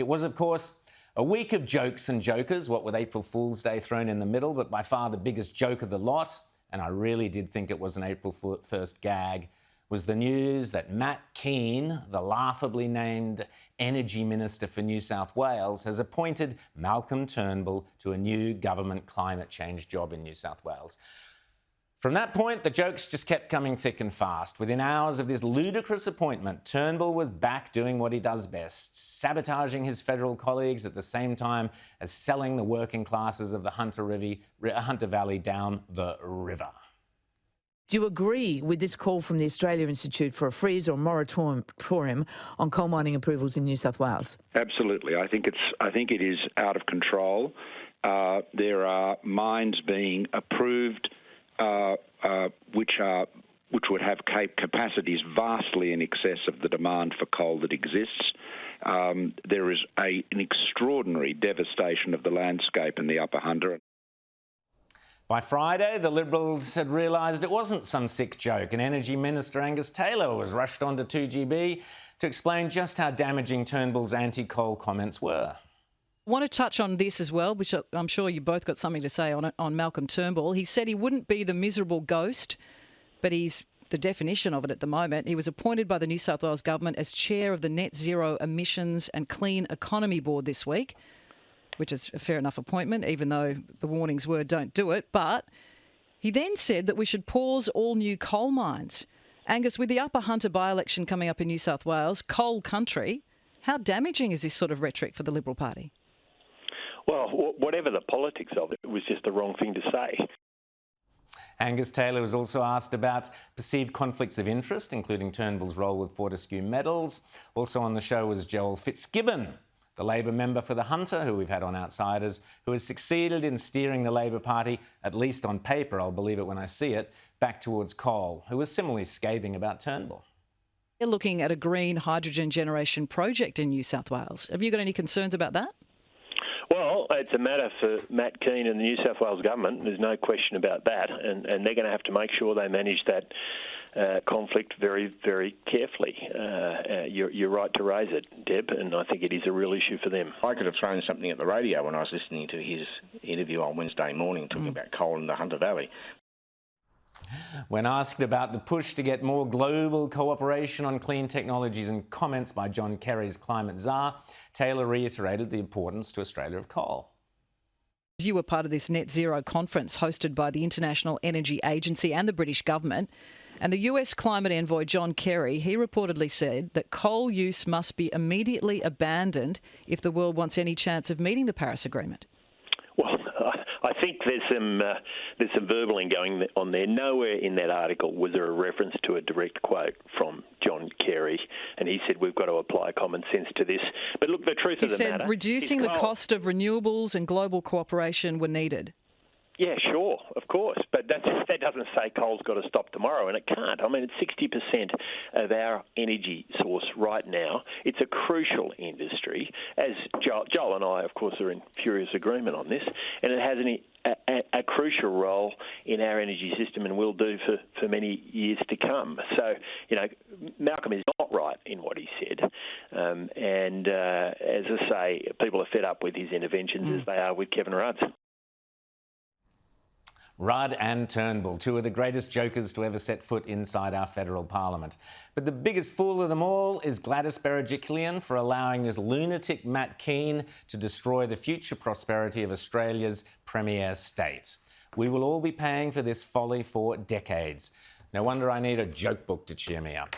It was, of course, a week of jokes and jokers, what with April Fool's Day thrown in the middle, but by far the biggest joke of the lot, and I really did think it was an April 1st gag, was the news that Matt Kean, the laughably named Energy Minister for New South Wales, has appointed Malcolm Turnbull to a new government climate change job in New South Wales. From that point, the jokes just kept coming thick and fast. Within hours of this ludicrous appointment, Turnbull was back doing what he does best, sabotaging his federal colleagues at the same time as selling the working classes of the Hunter Valley down the river. Do you agree with this call from the Australia Institute for a freeze or moratorium on coal mining approvals in New South Wales? Absolutely. I think it is out of control. There are mines being approved which would have capacities vastly in excess of the demand for coal that exists. There is an extraordinary devastation of the landscape in the Upper Hunter. By Friday, the Liberals had realised it wasn't some sick joke, and Energy Minister Angus Taylor was rushed onto 2GB to explain just how damaging Turnbull's anti-coal comments were. I want to touch on this as well, which I'm sure you both got something to say on Malcolm Turnbull. He said he wouldn't be the miserable ghost, but he's the definition of it at the moment. He was appointed by the New South Wales government as chair of the Net Zero Emissions and Clean Economy Board this week, which is a fair enough appointment, even though the warnings were don't do it. But he then said that we should pause all new coal mines. Angus, with the Upper Hunter by-election coming up in New South Wales, coal country, how damaging is this sort of rhetoric for the Liberal Party? Well, whatever the politics of it, it was just the wrong thing to say. Angus Taylor was also asked about perceived conflicts of interest, including Turnbull's role with Fortescue Metals. Also on the show was Joel FITZGIBBON, the Labor member for the Hunter, who we've had on Outsiders, who has succeeded in steering the Labor Party, at least on paper, I'll believe it when I see it, back towards coal, who was similarly scathing about Turnbull. They're looking at a green hydrogen generation project in New South Wales. Have you got any concerns about that? Well, it's a matter for Matt Kean and the New South Wales government. There's no question about that, and they're going to have to make sure they manage that conflict very, very carefully. You're right to raise it, Deb, and I think it is a real issue for them. I could have thrown something at the radio when I was listening to his interview on Wednesday morning talking about coal in the Hunter Valley. When asked about the push to get more global cooperation on clean technologies and comments by John Kerry's climate czar, Taylor reiterated the importance to Australia of coal. You were part of this net zero conference hosted by the International Energy Agency and the British government. And the US climate envoy John Kerry, he reportedly said that coal use must be immediately abandoned if the world wants any chance of meeting the Paris Agreement. Well, I think there's some verballing going on there. Nowhere in that article was there a reference to a direct quote from John Kerry, and he said we've got to apply common sense to this. But look, the truth of the matter... He said reducing the cost of renewables and global cooperation were needed. Yeah, sure, of course, but that doesn't say coal's got to stop tomorrow, and it can't. I mean, it's 60% of our energy source right now. It's a crucial industry, as Joel and I, of course, are in furious agreement on this, and it has a crucial role in our energy system and will do for many years to come. So, you know, Malcolm is not right in what he said, and as I say, people are fed up with his interventions as they are with Kevin Rudd's. Rudd and Turnbull, two of the greatest jokers to ever set foot inside our federal parliament. But the biggest fool of them all is Gladys Berejiklian for allowing this lunatic Matt Kean to destroy the future prosperity of Australia's premier state. We will all be paying for this folly for decades. No wonder I need a joke book to cheer me up.